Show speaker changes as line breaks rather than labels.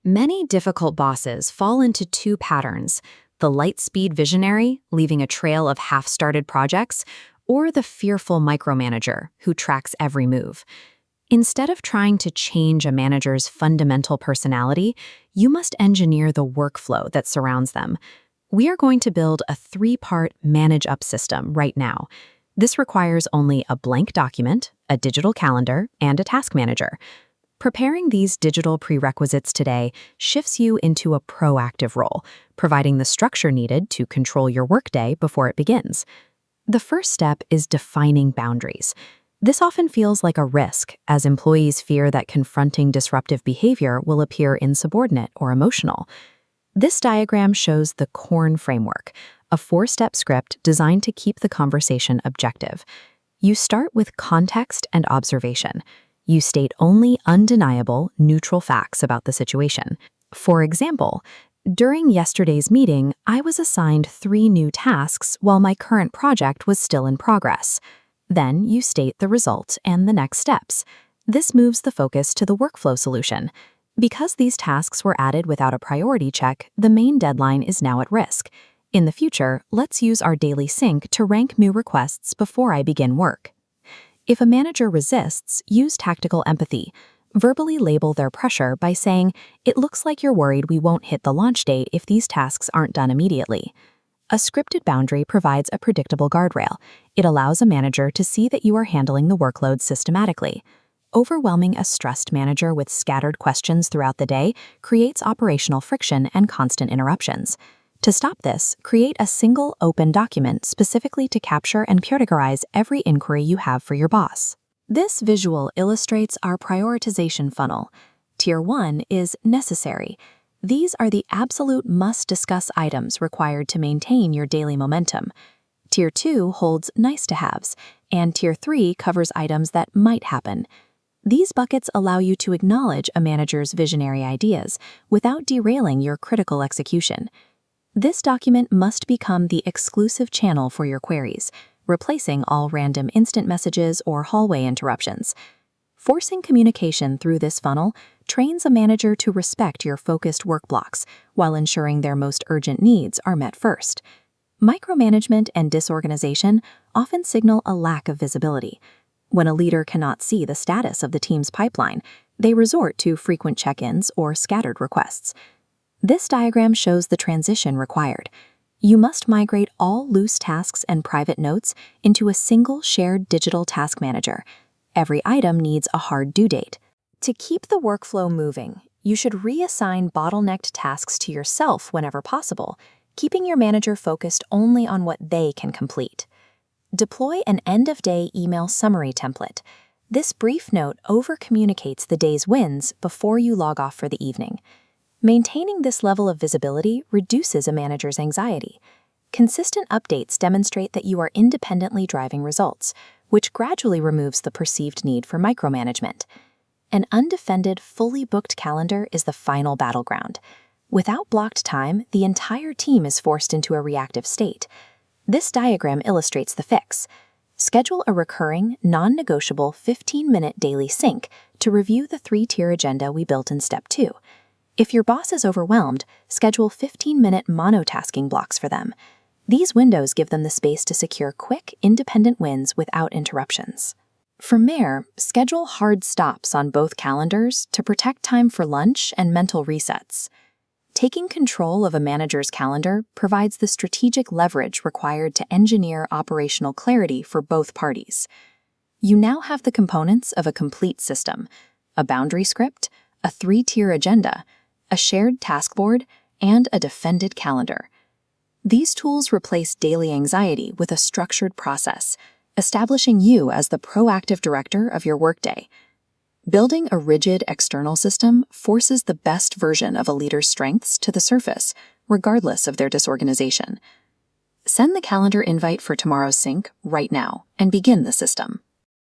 Many difficult bosses fall into two patterns: the light-speed visionary, leaving a trail of half-started projects, or the fearful micromanager, who tracks every move. Instead of trying to change a manager's fundamental personality, you must engineer the workflow that surrounds them. We are going to build a three-part Manage Up system right now. This requires only a blank document, a digital calendar, and a task manager. Preparing these digital prerequisites today shifts you into a proactive role, providing the structure needed to control your workday before it begins. The first step is defining boundaries. This often feels like a risk, as employees fear that confronting disruptive behavior will appear insubordinate or emotional. This diagram shows the CORN framework, a four-step script designed to keep the conversation objective. You start with context and observation. You state only undeniable, neutral facts about the situation. For example, during yesterday's meeting, I was assigned 3 new tasks while my current project was still in progress. Then you state the result and the next steps. This moves the focus to the workflow solution. Because these tasks were added without a priority check, the main deadline is now at risk. In the future, let's use our daily sync to rank new requests before I begin work. If a manager resists, use tactical empathy. Verbally label their pressure by saying, "It looks like you're worried we won't hit the launch date if these tasks aren't done immediately." A scripted boundary provides a predictable guardrail. It allows a manager to see that you are handling the workload systematically. Overwhelming a stressed manager with scattered questions throughout the day creates operational friction and constant interruptions. To stop this, create a single open document specifically to capture and categorize every inquiry you have for your boss. This visual illustrates our prioritization funnel. Tier 1 is necessary. These are the absolute must-discuss items required to maintain your daily momentum. Tier 2 holds nice-to-haves, and Tier 3 covers items that might happen. These buckets allow you to acknowledge a manager's visionary ideas without derailing your critical execution. This document must become the exclusive channel for your queries, replacing all random instant messages or hallway interruptions. Forcing communication through this funnel trains a manager to respect your focused work blocks while ensuring their most urgent needs are met first. Micromanagement and disorganization often signal a lack of visibility. When a leader cannot see the status of the team's pipeline, they resort to frequent check-ins or scattered requests. This diagram shows the transition required. You must migrate all loose tasks and private notes into a single shared digital task manager. Every item needs a hard due date. To keep the workflow moving, you should reassign bottlenecked tasks to yourself whenever possible, keeping your manager focused only on what they can complete. Deploy an end-of-day email summary template. This brief note over-communicates the day's wins before you log off for the evening. Maintaining this level of visibility reduces a manager's anxiety. Consistent updates demonstrate that you are independently driving results, which gradually removes the perceived need for micromanagement. An undefended, fully booked calendar is the final battleground. Without blocked time, the entire team is forced into a reactive state. This diagram illustrates the fix. Schedule a recurring, non-negotiable 15-minute daily sync to review the 3-tier agenda we built in Step 2. If your boss is overwhelmed, schedule 15-minute monotasking blocks for them. These windows give them the space to secure quick, independent wins without interruptions. From there, schedule hard stops on both calendars to protect time for lunch and mental resets. Taking control of a manager's calendar provides the strategic leverage required to engineer operational clarity for both parties. You now have the components of a complete system: a boundary script, a 3-tier agenda, a shared task board, and a defended calendar. These tools replace daily anxiety with a structured process, establishing you as the proactive director of your workday. Building a rigid external system forces the best version of a leader's strengths to the surface, regardless of their disorganization. Send the calendar invite for tomorrow's sync right now and begin the system.